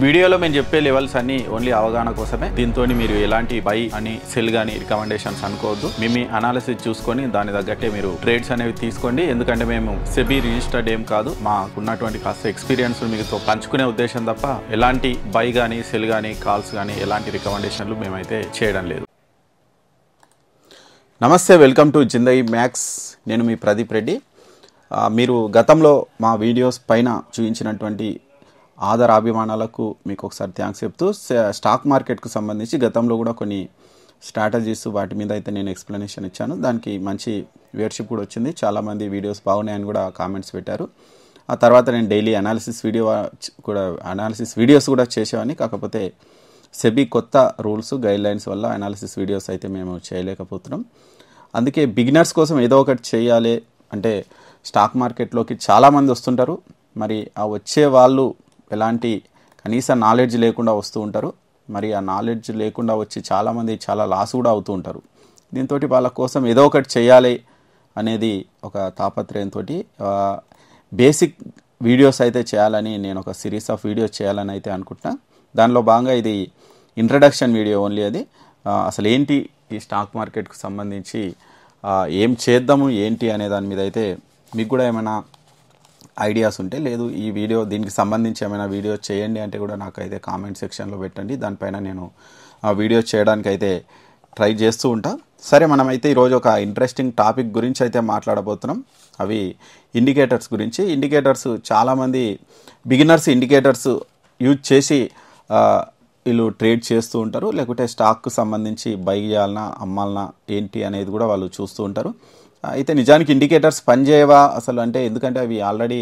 వీడియోలో మేము చెప్పే లెవెల్స్ అన్ని ఓన్లీ అవగాహన కోసమే. దీంతో మీరు ఎలాంటి బై అని సెల్ గానీ రికమెండేషన్స్ అనుకోవద్దు. మీ అనాలిసిస్ చూసుకొని దాని తగ్గట్టే మీరు ట్రేడ్స్ అనేవి తీసుకోండి. ఎందుకంటే మేము సెబీ రిజిస్టర్డ్ ఏం కాదు. మాకున్నటువంటి కాస్త ఎక్స్పీరియన్స్ మీతో పంచుకునే ఉద్దేశం తప్ప ఎలాంటి బై గానీ సెల్ గానీ కాల్స్ గానీ ఎలాంటి రికమెండేషన్లు మేమైతే చేయడం లేదు. నమస్తే, వెల్కమ్ టు జిందగీ మ్యాక్స్. నేను మీ ప్రదీప్ రెడ్డి. మీరు గతంలో మా వీడియోస్ పైన చూపించినటువంటి ఆదరాభిమానాలకు మీకు ఒకసారి థ్యాంక్స్ చెప్తూ, స్టాక్ మార్కెట్కు సంబంధించి గతంలో కూడా కొన్ని స్ట్రాటజీస్ వాటి మీద అయితే నేను ఎక్స్ప్లెనేషన్ ఇచ్చాను. దానికి మంచి వ్యూవర్షిప్ కూడా వచ్చింది. చాలామంది వీడియోస్ బాగున్నాయని కూడా కామెంట్స్ పెట్టారు. ఆ తర్వాత నేను డైలీ అనాలిసిస్ వీడియోస్ కూడా చేసేవాడిని. కాకపోతే సెబీ కొత్త రూల్స్ గైడ్లైన్స్ వల్ల అనాలిసిస్ వీడియోస్ అయితే మేము చేయలేకపోతున్నాం. అందుకే బిగినర్స్ కోసం ఏదో ఒకటి చేయాలి అంటే, స్టాక్ మార్కెట్లోకి చాలామంది వస్తుంటారు. మరి ఆ వచ్చే వాళ్ళు ఎలాంటి కనీస నాలెడ్జ్ లేకుండా వస్తూ ఉంటారు. మరి ఆ నాలెడ్జ్ లేకుండా వచ్చి చాలామంది చాలా లాస్ కూడా అవుతూ ఉంటారు. దీంతో వాళ్ళ కోసం ఏదో ఒకటి చేయాలి అనేది ఒక తాపత్రయంతో బేసిక్ వీడియోస్ అయితే చేయాలని నేను ఒక సిరీస్ ఆఫ్ వీడియోస్ చేయాలని అయితే అనుకుంటున్నా. దానిలో భాగంగా ఇది ఇంట్రడక్షన్ వీడియో ఓన్లీ. అది అసలు ఏంటి ఈ స్టాక్ మార్కెట్కు సంబంధించి ఏం చేద్దాము ఏంటి అనే దాని మీద అయితే మీకు కూడా ఏమైనా ఐడియాస్ ఉంటే, లేదు ఈ వీడియో దీనికి సంబంధించి ఏమైనా వీడియో చేయండి అంటే కూడా నాకైతే కామెంట్ సెక్షన్లో పెట్టండి. దానిపైన నేను ఆ వీడియో చేయడానికి అయితే ట్రై చేస్తూ ఉంటా. సరే, మనమైతే ఈరోజు ఒక ఇంట్రెస్టింగ్ టాపిక్ గురించి అయితే మాట్లాడబోతున్నాం. అవి ఇండికేటర్స్ గురించి. ఇండికేటర్స్ చాలామంది బిగినర్స్ ఇండికేటర్స్ యూజ్ చేసి వీళ్ళు ట్రేడ్ చేస్తూ ఉంటారు. లేకుంటే స్టాక్కు సంబంధించి బై చేయాలన్నా అమ్మాలన్నా ఏంటి అనేది కూడా వాళ్ళు చూస్తూ ఉంటారు. అయితే నిజానికి ఇండికేటర్స్ పనిచేయవా అసలు అంటే, ఎందుకంటే అవి ఆల్రెడీ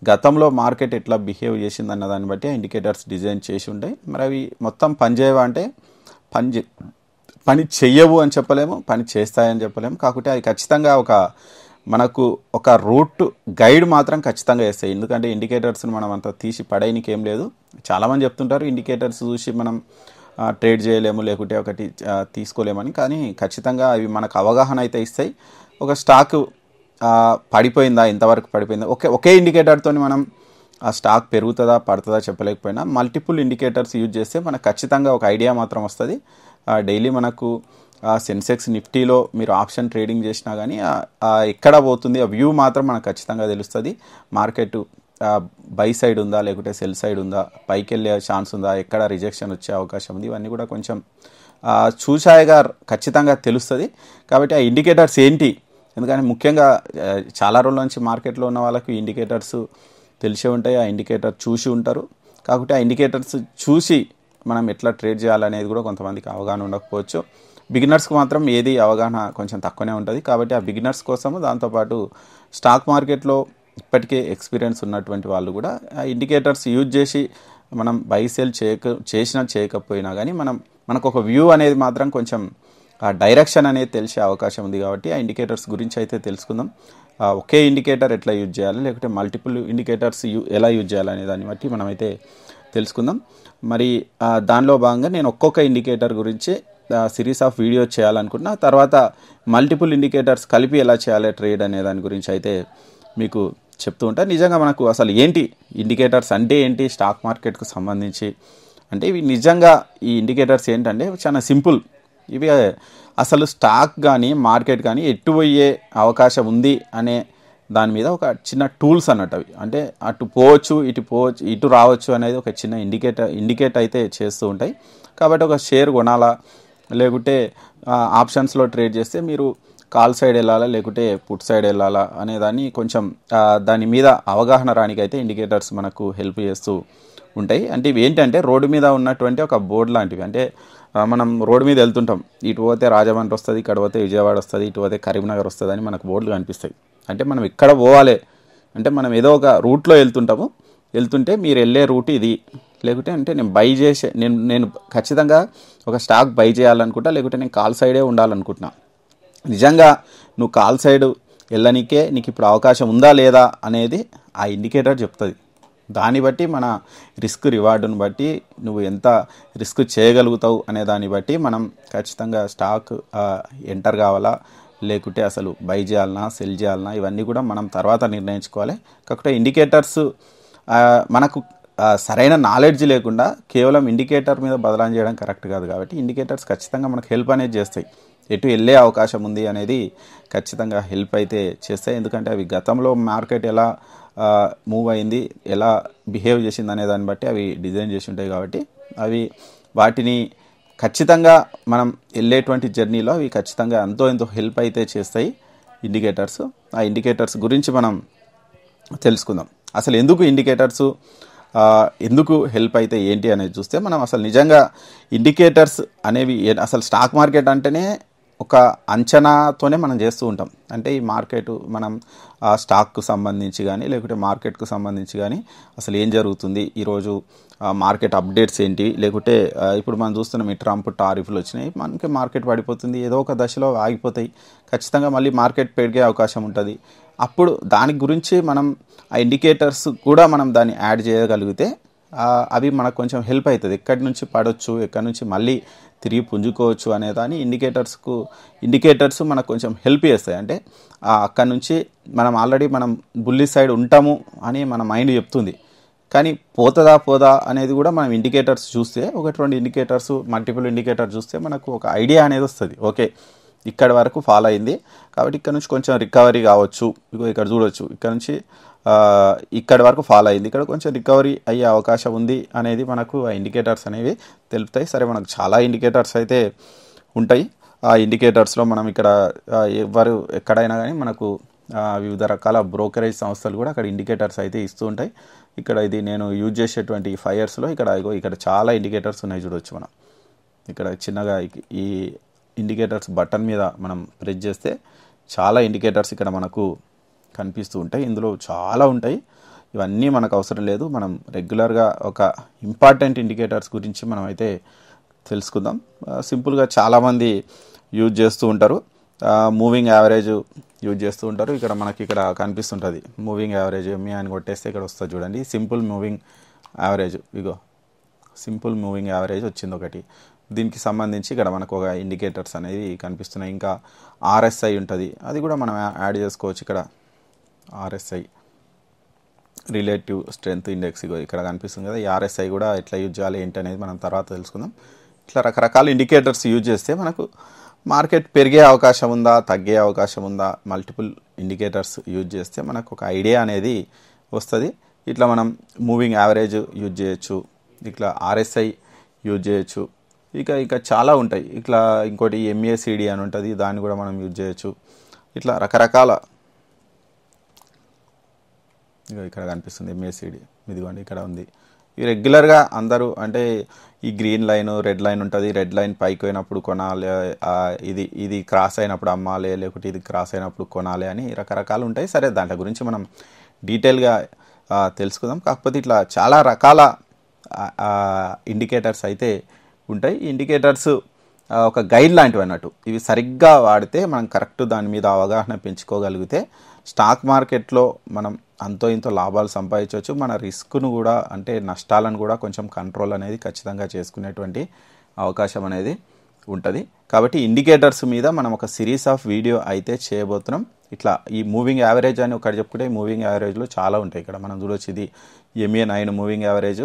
గతంలో మార్కెట్ ఎట్లా బిహేవ్ చేసింది అన్న దాన్ని బట్టి ఆ ఇండికేటర్స్ డిజైన్ చేసి ఉంటాయి. మరి అవి మొత్తం పనిచేయవా అంటే పని చెయ్యవు అని చెప్పలేము, పని చేస్తాయని చెప్పలేము. కాకపోతే అవి ఖచ్చితంగా మనకు ఒక రూట్ గైడ్ మాత్రం ఖచ్చితంగా వేస్తాయి. ఎందుకంటే ఇండికేటర్స్ని మనం అంత తీసి పడేయనికి ఏం లేదు. చాలామంది చెప్తుంటారు ఇండికేటర్స్ చూసి మనం ట్రేడ్ చేయలేము లేకుంటే ఒకటి తీసుకోలేమని. కానీ ఖచ్చితంగా అవి మనకు అవగాహన అయితే ఇస్తాయి. ఒక స్టాక్ పడిపోయిందా, ఎంతవరకు పడిపోయిందా, ఒకే ఇండికేటర్తో మనం ఆ స్టాక్ పెరుగుతుందా పడుతుందా చెప్పలేకపోయినా మల్టిపుల్ ఇండికేటర్స్ యూజ్ చేస్తే మనకు ఖచ్చితంగా ఒక ఐడియా మాత్రం వస్తుంది. డైలీ మనకు సెన్సెక్స్ నిఫ్టీలో మీరు ఆప్షన్ ట్రేడింగ్ చేసినా కానీ ఎక్కడ పోతుంది ఆ వ్యూ మాత్రం మనకు ఖచ్చితంగా తెలుస్తుంది. మార్కెట్ బై సైడ్ ఉందా లేకుంటే సెల్ సైడ్ ఉందా, పైకి వెళ్ళే ఛాన్స్ ఉందా, ఎక్కడ రిజెక్షన్ వచ్చే అవకాశం ఉంది, ఇవన్నీ కూడా కొంచెం చూసాయిగా ఖచ్చితంగా తెలుస్తుంది. కాబట్టి ఆ ఇండికేటర్స్ ఏంటి, ఎందుకంటే ముఖ్యంగా చాలా రోజుల నుంచి మార్కెట్లో ఉన్న వాళ్ళకి ఇండికేటర్స్ తెలిసే ఉంటాయి, ఆ ఇండికేటర్ చూసి ఉంటారు. కాబట్టి ఆ ఇండికేటర్స్ చూసి మనం ఎట్లా ట్రేడ్ చేయాలనేది కూడా కొంతమందికి అవగాహన ఉండకపోవచ్చు. బిగినర్స్కి మాత్రం ఏది అవగాహన కొంచెం తక్కువనే ఉంటుంది. కాబట్టి ఆ బిగినర్స్ కోసము, దాంతోపాటు స్టాక్ మార్కెట్లో ఇప్పటికే ఎక్స్పీరియన్స్ ఉన్నటువంటి వాళ్ళు కూడా ఆ ఇండికేటర్స్ యూజ్ చేసి మనం బై సెల్ చేసినా చేయకపోయినా కానీ మనకు ఒక వ్యూ అనేది మాత్రం కొంచెం ఆ డైరెక్షన్ అనేది తెలిసే అవకాశం ఉంది. కాబట్టి ఆ ఇండికేటర్స్ గురించి అయితే తెలుసుకుందాం. ఒకే ఇండికేటర్ ఎట్లా యూజ్ చేయాలి లేకపోతే మల్టిపుల్ ఇండికేటర్స్ ఎలా యూజ్ చేయాలనే దాన్ని బట్టి మనమైతే తెలుసుకుందాం. మరి దానిలో భాగంగా నేను ఒక్కొక్క ఇండికేటర్ గురించి సిరీస్ ఆఫ్ వీడియో చేయాలనుకుంటున్నా. తర్వాత మల్టిపుల్ ఇండికేటర్స్ కలిపి ఎలా చేయాలి ట్రేడ్ అనే దాని గురించి అయితే మీకు చెప్తూ ఉంటాను. నిజంగా మనకు అసలు ఏంటి ఇండికేటర్స్ అంటే ఏంటి స్టాక్ మార్కెట్కు సంబంధించి అంటే, ఇవి నిజంగా ఈ ఇండికేటర్స్ ఏంటంటే చాలా సింపుల్. ఇవి అసలు స్టాక్ కానీ మార్కెట్ కానీ ఎటు పోయే అవకాశం ఉంది అనే దాని మీద ఒక చిన్న టూల్స్ అన్నట్టు. అవి అంటే అటు పోవచ్చు ఇటు రావచ్చు అనేది ఒక చిన్న ఇండికేట్ అయితే చేస్తూ ఉంటాయి. కాబట్టి ఒక షేర్ కొనాలా లేకుంటే ఆప్షన్స్లో ట్రేడ్ చేస్తే మీరు కాల్ సైడ్ వెళ్ళాలా లేకుంటే పుట్ సైడ్ వెళ్ళాలా అనేదాన్ని కొంచెం దాని మీద అవగాహన రానికి అయితే ఇండికేటర్స్ మనకు హెల్ప్ చేస్తూ ఉంటాయి. అంటే ఇవి ఏంటంటే రోడ్డు మీద ఉన్నటువంటి ఒక బోర్డు లాంటివి. అంటే మనం రోడ్డు మీద వెళ్తుంటాం, ఇటు పోతే రాజమండ్రి వస్తుంది, ఇక్కడ పోతే విజయవాడ వస్తుంది, ఇటు పోతే కరీంనగర్ వస్తుంది అని మనకు బోర్డులు కనిపిస్తాయి. అంటే మనం ఇక్కడ పోవాలి అంటే మనం ఏదో ఒక రూట్లో వెళ్తుంటే మీరు వెళ్ళే రూట్ ఇది, లేకుంటే అంటే నేను బై చేసే నేను ఖచ్చితంగా ఒక స్టాక్ బై చేయాలనుకుంటా, లేకుంటే నేను కాల్ సైడే ఉండాలనుకుంటున్నా. నిజంగా నువ్వు కాల్ సైడ్ వెళ్ళనికే నీకు ఇప్పుడు అవకాశం ఉందా లేదా అనేది ఆ ఇండికేటర్ చెప్తుంది. దాన్ని బట్టి మన రిస్క్ రివార్డును బట్టి నువ్వు ఎంత రిస్క్ చేయగలుగుతావు అనే దాన్ని బట్టి మనం ఖచ్చితంగా స్టాక్ ఎంటర్ కావాలా లేకుంటే అసలు బై చేయాలన్నా సెల్ చేయాలన్నా ఇవన్నీ కూడా మనం తర్వాత నిర్ణయించుకోవాలి. కాకపోతే ఇండికేటర్స్ మనకు సరైన నాలెడ్జ్ లేకుండా కేవలం ఇండికేటర్ మీద బదలాం చేయడం కరెక్ట్ కాదు. కాబట్టి ఇండికేటర్స్ ఖచ్చితంగా మనకు హెల్ప్ అనేది చేస్తాయి. ఎటు వెళ్ళే అవకాశం ఉంది అనేది ఖచ్చితంగా హెల్ప్ అయితే చేస్తాయి. ఎందుకంటే అవి గతంలో మార్కెట్ ఎలా మూవ్ అయింది, ఎలా బిహేవ్ చేసింది అనే దాన్ని బట్టి అవి డిజైన్ చేసి ఉంటాయి. కాబట్టి అవి వాటిని ఖచ్చితంగా మనం వెళ్ళేటువంటి జర్నీలో అవి ఖచ్చితంగా ఎంతో హెల్ప్ అయితే చేస్తాయి ఇండికేటర్స్. ఆ ఇండికేటర్స్ గురించి మనం తెలుసుకుందాం. అసలు ఎందుకు ఇండికేటర్స్ ఎందుకు హెల్ప్ అయితే ఏంటి అనేది చూస్తే మనం అసలు నిజంగా ఇండికేటర్స్ అనేవి అసలు స్టాక్ మార్కెట్ అంటేనే ఒక అంచనాతోనే మనం చేస్తూ ఉంటాం. అంటే ఈ మార్కెట్ మనం స్టాక్కు సంబంధించి కానీ లేకుంటే మార్కెట్కు సంబంధించి కానీ అసలు ఏం జరుగుతుంది, ఈరోజు మార్కెట్ అప్డేట్స్ ఏంటి, లేకుంటే ఇప్పుడు మనం చూస్తున్నాం ఈ ట్రంప్ టారిఫ్లు వచ్చినాయి, మనకి మార్కెట్ పడిపోతుంది, ఏదో ఒక దశలో ఆగిపోతాయి, ఖచ్చితంగా మళ్ళీ మార్కెట్ పెరిగే అవకాశం ఉంటుంది. అప్పుడు దాని గురించి మనం ఆ ఇండికేటర్స్ కూడా మనం దాన్ని యాడ్ చేయగలిగితే అవి మనకు కొంచెం హెల్ప్ అవుతుంది. ఎక్కడి నుంచి పడవచ్చు, ఎక్కడి నుంచి మళ్ళీ తిరిగి పుంజుకోవచ్చు అనే దాన్ని ఇండికేటర్స్ మనకు కొంచెం హెల్ప్ చేస్తాయి. అంటే అక్కడి నుంచి మనం ఆల్రెడీ మనం బుల్లి సైడ్ ఉంటాము అని మన మైండ్ చెప్తుంది. కానీ పోదా అనేది కూడా మనం ఇండికేటర్స్ చూస్తే, 1-2 ఇండికేటర్స్, మల్టిపుల్ ఇండికేటర్స్ చూస్తే మనకు ఒక ఐడియా అనేది వస్తుంది. ఓకే, ఇక్కడ వరకు ఫాలో అయింది కాబట్టి ఇక్కడ నుంచి కొంచెం రికవరీ కావచ్చు, ఇక్కడ చూడవచ్చు, ఇక్కడ నుంచి ఇక్కడి వరకు ఫాలో అయింది, ఇక్కడ కొంచెం రికవరీ అయ్యే అవకాశం ఉంది అనేది మనకు ఆ ఇండికేటర్స్ అనేవి తెలుపుతాయి. సరే, మనకు చాలా ఇండికేటర్స్ అయితే ఉంటాయి. ఆ ఇండికేటర్స్లో మనం ఇక్కడ ఎక్కడైనా కానీ మనకు వివిధ రకాల బ్రోకరేజ్ సంస్థలు కూడా అక్కడ ఇండికేటర్స్ అయితే ఇస్తూ ఉంటాయి. ఇక్కడ ఇది నేను యూజ్ చేసేటువంటి 5 yearsలో ఇక్కడ చాలా ఇండికేటర్స్ ఉన్నాయి. చూడవచ్చు మనం ఇక్కడ చిన్నగా ఈ ఇండికేటర్స్ బటన్ మీద మనం ప్రెస్ చేస్తే చాలా ఇండికేటర్స్ ఇక్కడ మనకు కనిపిస్తూ ఉంటాయి. ఇందులో చాలా ఉంటాయి, ఇవన్నీ మనకు అవసరం లేదు. మనం రెగ్యులర్గా ఒక ఇంపార్టెంట్ ఇండికేటర్స్ గురించి మనం అయితే తెలుసుకుందాం. సింపుల్గా చాలామంది యూజ్ చేస్తూ ఉంటారు, మూవింగ్ యావరేజ్ యూజ్ చేస్తూ ఉంటారు. ఇక్కడ కనిపిస్తుంటుంది మూవింగ్ యావరేజ్, ఎంఏ అని కొట్టేస్తే ఇక్కడ వస్తుంది చూడండి, simple moving average. Simple moving average వచ్చింది ఒకటి. దీనికి సంబంధించి ఇక్కడ మనకు ఒక ఇండికేటర్స్ అనేది కనిపిస్తున్నాయి. ఇంకా ఆర్ఎస్ఐ ఉంటుంది, అది కూడా మనం యాడ్ చేసుకోవచ్చు. ఇక్కడ ఆర్ఎస్ఐ రిలేటివ్ స్ట్రెంగ్త్ ఇండెక్స్ ఇక్కడ కనిపిస్తుంది కదా, ఈ ఆర్ఎస్ఐ కూడా ఎట్లా యూజ్ చేయాలి ఏంటి అనేది మనం తర్వాత తెలుసుకుందాం. ఇట్లా రకరకాల ఇండికేటర్స్ యూజ్ చేస్తే మనకు మార్కెట్ పెరిగే అవకాశం ఉందా, తగ్గే అవకాశం ఉందా, మల్టిపుల్ ఇండికేటర్స్ యూజ్ చేస్తే మనకు ఒక ఐడియా అనేది వస్తుంది. ఇట్లా మనం మూవింగ్ యావరేజ్ యూజ్ చేయొచ్చు, ఇట్లా ఆర్ఎస్ఐ యూజ్ చేయొచ్చు, ఇక చాలా ఉంటాయి. ఇట్లా ఇంకోటి ఎంఏసిడి అని ఉంటుంది, దాన్ని కూడా మనం యూజ్ చేయొచ్చు. ఇట్లా రకరకాల ఇక్కడ కనిపిస్తుంది ఎంఏసిడి, ఇదిగోండి ఇక్కడ ఉంది. ఇవి రెగ్యులర్గా అందరూ అంటే ఈ గ్రీన్ లైన్, రెడ్ లైన్ ఉంటుంది, రెడ్ లైన్ పైకి పోయినప్పుడు కొనాలి, ఇది క్రాస్ అయినప్పుడు అమ్మాలి, లేకుంటే ఇది క్రాస్ అయినప్పుడు కొనాలి అని రకరకాలు ఉంటాయి. సరే, దాంట్లో గురించి మనం డీటెయిల్గా తెలుసుకుందాం. కాకపోతే ఇట్లా చాలా రకాల ఇండికేటర్స్ అయితే ఉంటాయి. ఈ ఇండికేటర్స్ ఒక గైడ్ లాంటివి అన్నట్టు. ఇవి సరిగ్గా వాడితే మనం కరెక్ట్ దాని మీద అవగాహన పెంచుకోగలిగితే స్టాక్ మార్కెట్లో మనం అంతో ఇంతో లాభాలు సంపాదించవచ్చు. మన రిస్క్ను కూడా, అంటే నష్టాలను కూడా కొంచెం కంట్రోల్ అనేది ఖచ్చితంగా చేసుకునేటువంటి అవకాశం అనేది ఉంటుంది. కాబట్టి ఇండికేటర్స్ మీద మనం ఒక సిరీస్ ఆఫ్ వీడియో అయితే చేయబోతున్నాం. ఇట్లా ఈ మూవింగ్ యావరేజ్ అని ఒకటి చెప్పుకుంటే, మూవింగ్ యావరేజ్లో చాలా ఉంటాయి. ఇక్కడ మనం చూడవచ్చు, ఇది MA9 మూవింగ్ యావరేజ్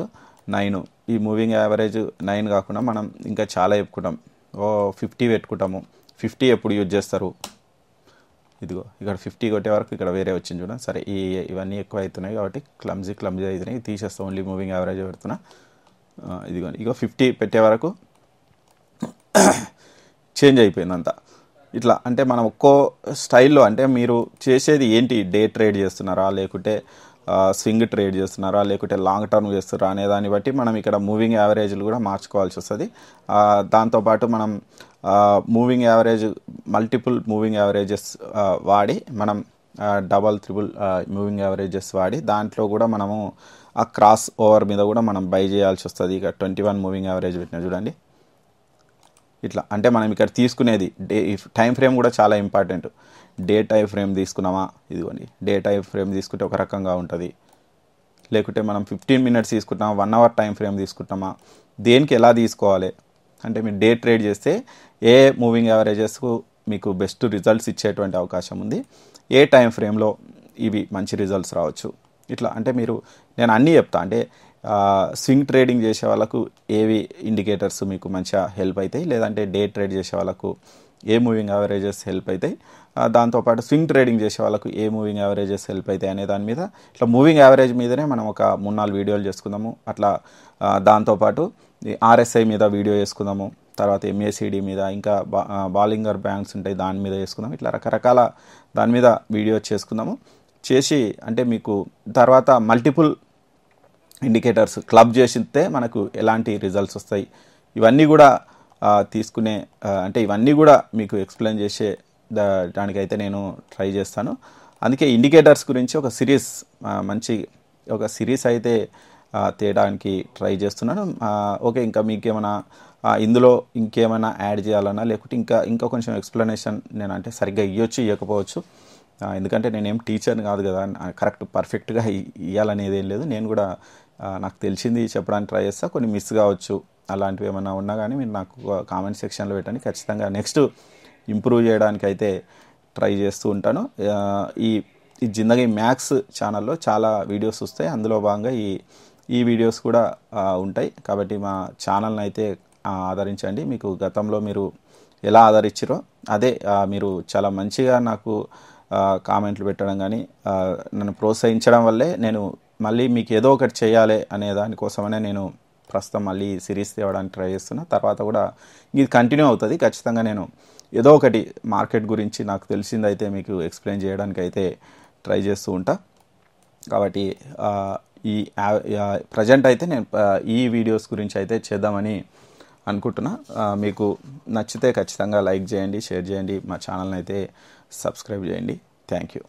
9. ఈ మూవింగ్ యావరేజ్ 9 కాకుండా మనం ఇంకా చాలా చెప్పుకుంటాం. 50 పెట్టుకుంటాము. 50 ఎప్పుడు యూజ్ చేస్తారు, ఇదిగో ఇక్కడ 50 కొట్టే వరకు ఇక్కడ వేరే వచ్చింది చూడండి. సరే, ఇవన్నీ ఎక్కువ అవుతున్నాయి కాబట్టి క్లమ్జీ అవుతున్నాయి, తీసేస్తాం. ఓన్లీ మూవింగ్ యావరేజ్ పెడుతున్నా. ఇదిగోండి, 50 పెట్టే వరకు చేంజ్ అయిపోయిందంతా. ఇట్లా అంటే మనం ఒక్కో స్టైల్లో, అంటే మీరు చేసేది ఏంటి, డే ట్రేడ్ చేస్తున్నారా, లేకుంటే స్వింగ్ ట్రేడ్ చేస్తున్నారా, లేకుంటే లాంగ్ టర్మ్ చేస్తున్నారా అనే దాన్ని బట్టి మనం ఇక్కడ మూవింగ్ యావరేజ్లు కూడా మార్చుకోవాల్సి వస్తుంది. దాంతోపాటు మనం moving average, multiple moving averages వాడి మనం డబల్, త్రిబుల్ మూవింగ్ యావరేజెస్ వాడి దాంట్లో కూడా మనము ఆ క్రాస్ ఓవర్ మీద కూడా మనం బై చేయాల్సి వస్తుంది. ఇక 21 మూవింగ్ యావరేజ్ పెట్టినా చూడండి. ఇట్లా అంటే మనం ఇక్కడ తీసుకునేది టైం ఫ్రేమ్ కూడా చాలా ఇంపార్టెంట్. డే టైం ఫ్రేమ్ తీసుకున్నామా, ఇదిగోండి డే టైం ఫ్రేమ్ తీసుకుంటే ఒక రకంగా ఉంటుంది, లేకుంటే మనం 15 minutes తీసుకుంటామా, 1 hour టైం ఫ్రేమ్ తీసుకుంటామా, దేనికి ఎలా తీసుకోవాలి అంటే మీరు డే ట్రేడ్ చేస్తే ఏ మూవింగ్ యావరేజెస్కు మీకు బెస్ట్ రిజల్ట్స్ ఇచ్చేటువంటి అవకాశం ఉంది, ఏ టైం ఫ్రేమ్లో ఇవి మంచి రిజల్ట్స్ రావచ్చు. ఇట్లా అంటే నేను అన్నీ చెప్తా. అంటే స్వింగ్ ట్రేడింగ్ చేసే వాళ్ళకు ఏవి ఇండికేటర్స్ మీకు మంచిగా హెల్ప్ అవుతాయి, లేదంటే డే ట్రేడ్ చేసే వాళ్ళకు ఏ మూవింగ్ యావరేజెస్ హెల్ప్ అవుతాయి, దాంతోపాటు స్వింగ్ ట్రేడింగ్ చేసే వాళ్ళకు ఏ మూవింగ్ యావరేజెస్ హెల్ప్ అవుతాయి అనే దాని మీద ఇట్లా మూవింగ్ యావరేజ్ మీదనే మనం ఒక 3-4 వీడియోలు చేసుకుందాము. అట్లా దాంతోపాటు ఆర్ఎస్ఐ మీద వీడియో చేసుకుందాము, తర్వాత ఎంఏసిడి మీద, ఇంకా బాలింగర్ బ్యాంక్స్ ఉంటాయి దాని మీద చేసుకుందాం. ఇట్లా రకరకాల దాని మీద వీడియో చేసుకుందాము. చేసి అంటే మీకు తర్వాత మల్టిపుల్ ఇండికేటర్స్ క్లబ్ చేసితే మనకు ఎలాంటి రిజల్ట్స్ వస్తాయి ఇవన్నీ కూడా తీసుకునే అంటే ఇవన్నీ కూడా మీకు ఎక్స్ప్లెయిన్ చేసే దానికైతే నేను ట్రై చేస్తాను. అందుకే ఇండికేటర్స్ గురించి ఒక సిరీస్ మంచి ఒక సిరీస్ అయితే తేయడానికి ట్రై చేస్తున్నాను. ఓకే, ఇంకా మీకేమైనా ఇందులో ఇంకేమైనా యాడ్ చేయాలన్నా, లేకుంటే ఇంకా కొంచెం ఎక్స్ప్లెనేషన్ నేను అంటే సరిగ్గా ఇవ్వకపోవచ్చు, ఎందుకంటే నేనేం టీచర్ని కాదు కదా, కరెక్ట్ పర్ఫెక్ట్గా ఇవ్వాలనేది ఏం లేదు. నేను కూడా నాకు తెలిసింది చెప్పడానికి ట్రై చేస్తా, కొన్ని మిస్ కావచ్చు, అలాంటివి ఏమైనా ఉన్నా కానీ మీరు నాకు కామెంట్ సెక్షన్లో పెట్టండి. ఖచ్చితంగా నెక్స్ట్ ఇంప్రూవ్ చేయడానికి అయితే ట్రై చేస్తూ ఉంటాను. ఈ జిందగీ మ్యాథ్స్ ఛానల్లో చాలా వీడియోస్ వస్తాయి, అందులో భాగంగా ఈ వీడియోస్ కూడా ఉంటాయి. కాబట్టి మా ఛానల్ని అయితే ఆదరించండి. మీకు గతంలో మీరు ఎలా ఆదరించారో అదే మీరు చాలా మంచిగా నాకు కామెంట్లు పెట్టడం కానీ నన్ను ప్రోత్సహించడం వల్లే నేను మళ్ళీ మీకు ఏదో ఒకటి చేయాలి అనే దానికోసమనే నేను ప్రస్తుతం మళ్ళీ సిరీస్ తేవడానికి ట్రై చేస్తున్నా. తర్వాత కూడా ఇది కంటిన్యూ అవుతుంది. ఖచ్చితంగా నేను ఏదో ఒకటి మార్కెట్ గురించి నాకు తెలిసిందైతే మీకు ఎక్స్ప్లెయిన్ చేయడానికి అయితే ట్రై చేస్తూ ఉంటా. కాబట్టి ఈ ప్రజెంట్ అయితే నేను ఈ వీడియోస్ గురించి అయితే చేద్దామని అనుకుంటున్నా. మీకు నచ్చితే ఖచ్చితంగా లైక్ చేయండి, షేర్ చేయండి, మా ఛానల్ని అయితే సబ్స్క్రైబ్ చేయండి. Thank you.